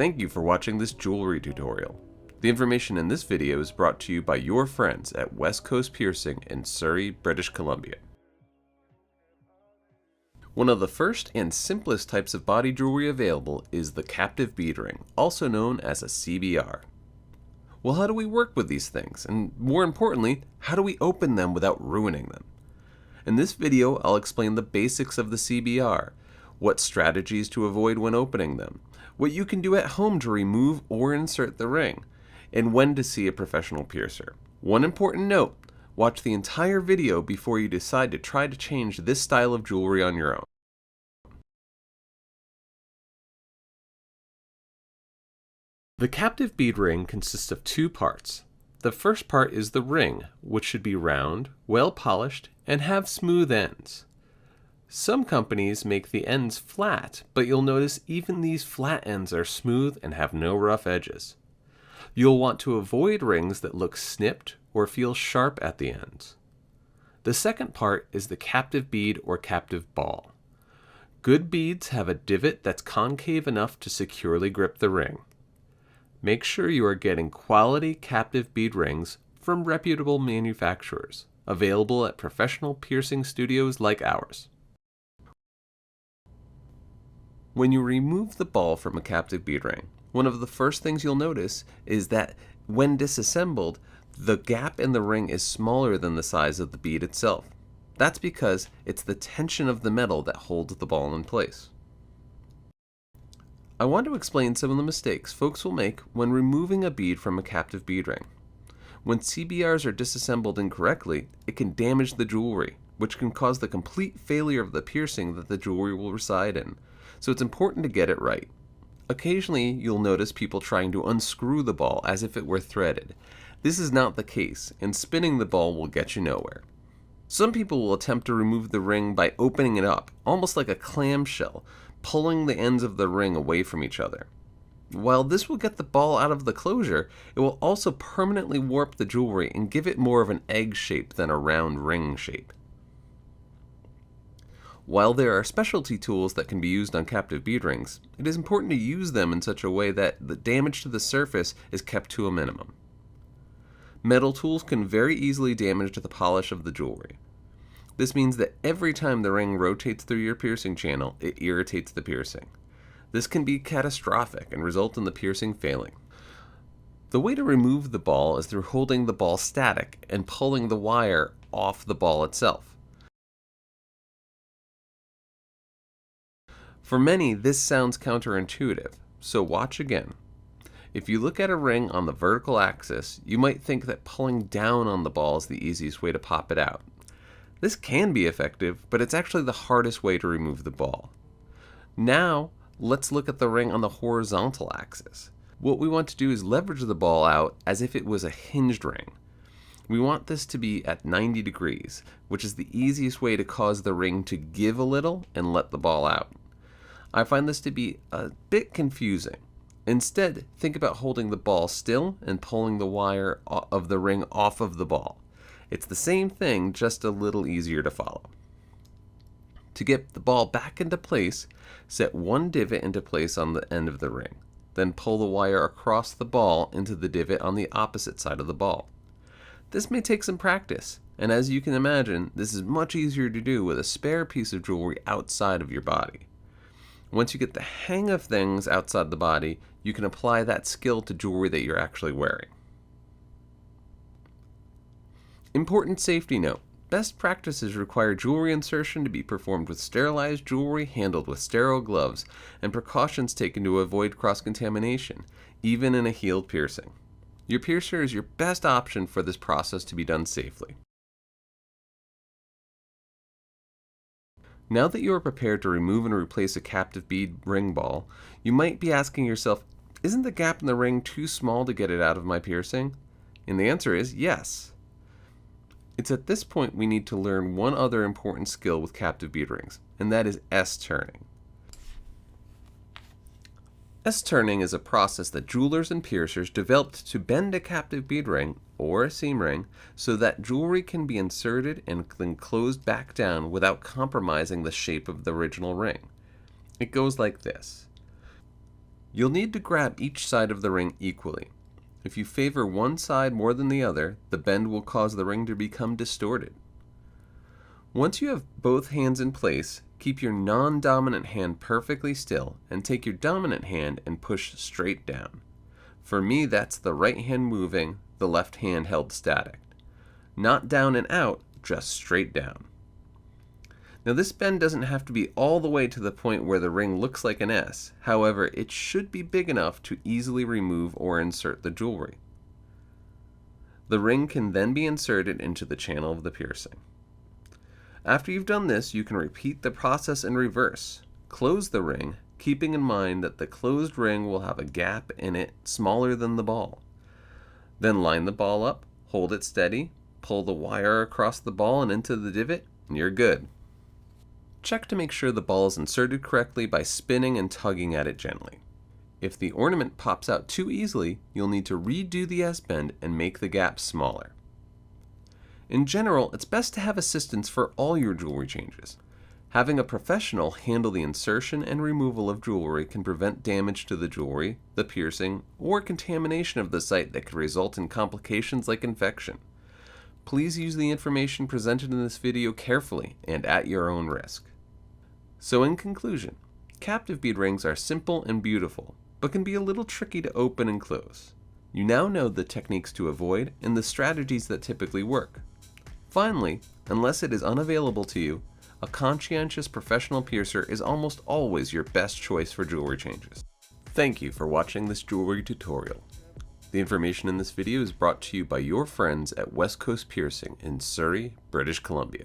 Thank you for watching this jewelry tutorial. The information in this video is brought to you by your friends at Westcoast Piercing in Surrey, British Columbia. One of the first and simplest types of body jewelry available is the captive bead ring, also known as a CBR. Well, how do we work with these things? And more importantly, how do we open them without ruining them? In this video, I'll explain the basics of the CBR, what strategies to avoid when opening them, what you can do at home to remove or insert the ring, and when to see a professional piercer. One important note, watch the entire video before you decide to try to change this style of jewelry on your own. The captive bead ring consists of two parts. The first part is the ring, which should be round, well polished, and have smooth ends. Some companies make the ends flat, but you'll notice even these flat ends are smooth and have no rough edges. You'll want to avoid rings that look snipped or feel sharp at the ends. The second part is the captive bead or captive ball. Good beads have a divot that's concave enough to securely grip the ring. Make sure you are getting quality captive bead rings from reputable manufacturers, available at professional piercing studios like ours. When you remove the ball from a captive bead ring, one of the first things you'll notice is that when disassembled, the gap in the ring is smaller than the size of the bead itself. That's because it's the tension of the metal that holds the ball in place. I want to explain some of the mistakes folks will make when removing a bead from a captive bead ring. When CBRs are disassembled incorrectly, it can damage the jewelry, which can cause the complete failure of the piercing that the jewelry will reside in. So it's important to get it right. Occasionally, you'll notice people trying to unscrew the ball as if it were threaded. This is not the case, and spinning the ball will get you nowhere. Some people will attempt to remove the ring by opening it up, almost like a clamshell, pulling the ends of the ring away from each other. While this will get the ball out of the closure, it will also permanently warp the jewelry and give it more of an egg shape than a round ring shape. While there are specialty tools that can be used on captive bead rings, it is important to use them in such a way that the damage to the surface is kept to a minimum. Metal tools can very easily damage the polish of the jewelry. This means that every time the ring rotates through your piercing channel, it irritates the piercing. This can be catastrophic and result in the piercing failing. The way to remove the ball is through holding the ball static and pulling the wire off the ball itself. For many, this sounds counterintuitive, so watch again. If you look at a ring on the vertical axis, you might think that pulling down on the ball is the easiest way to pop it out. This can be effective, but it's actually the hardest way to remove the ball. Now, let's look at the ring on the horizontal axis. What we want to do is leverage the ball out as if it was a hinged ring. We want this to be at 90 degrees, which is the easiest way to cause the ring to give a little and let the ball out. I find this to be a bit confusing. Instead, think about holding the ball still and pulling the wire of the ring off of the ball. It's the same thing, just a little easier to follow. To get the ball back into place, set one divot into place on the end of the ring. Then pull the wire across the ball into the divot on the opposite side of the ball. This may take some practice, and as you can imagine, this is much easier to do with a spare piece of jewelry outside of your body. Once you get the hang of things outside the body, you can apply that skill to jewelry that you're actually wearing. Important safety note. Best practices require jewelry insertion to be performed with sterilized jewelry handled with sterile gloves and precautions taken to avoid cross-contamination, even in a healed piercing. Your piercer is your best option for this process to be done safely. Now that you are prepared to remove and replace a captive bead ring ball, you might be asking yourself, isn't the gap in the ring too small to get it out of my piercing? And the answer is yes. It's at this point we need to learn one other important skill with captive bead rings, and that is S-turning. S-turning is a process that jewelers and piercers developed to bend a captive bead ring or a seam ring so that jewelry can be inserted and then closed back down without compromising the shape of the original ring. It goes like this. You'll need to grab each side of the ring equally. If you favor one side more than the other, the bend will cause the ring to become distorted. Once you have both hands in place, keep your non-dominant hand perfectly still and take your dominant hand and push straight down. For me, that's the right hand moving, the left hand held static. Not down and out, just straight down. Now this bend doesn't have to be all the way to the point where the ring looks like an S. However, it should be big enough to easily remove or insert the jewelry. The ring can then be inserted into the channel of the piercing. After you've done this, you can repeat the process in reverse. Close the ring, keeping in mind that the closed ring will have a gap in it smaller than the ball. Then line the ball up, hold it steady, pull the wire across the ball and into the divot, and you're good. Check to make sure the ball is inserted correctly by spinning and tugging at it gently. If the ornament pops out too easily, you'll need to redo the S-bend and make the gap smaller. In general, it's best to have assistance for all your jewelry changes. Having a professional handle the insertion and removal of jewelry can prevent damage to the jewelry, the piercing, or contamination of the site that could result in complications like infection. Please use the information presented in this video carefully and at your own risk. So in conclusion, captive bead rings are simple and beautiful, but can be a little tricky to open and close. You now know the techniques to avoid and the strategies that typically work. Finally, unless it is unavailable to you, a conscientious professional piercer is almost always your best choice for jewelry changes. Thank you for watching this jewelry tutorial. The information in this video is brought to you by your friends at Westcoast Piercing in Surrey, British Columbia.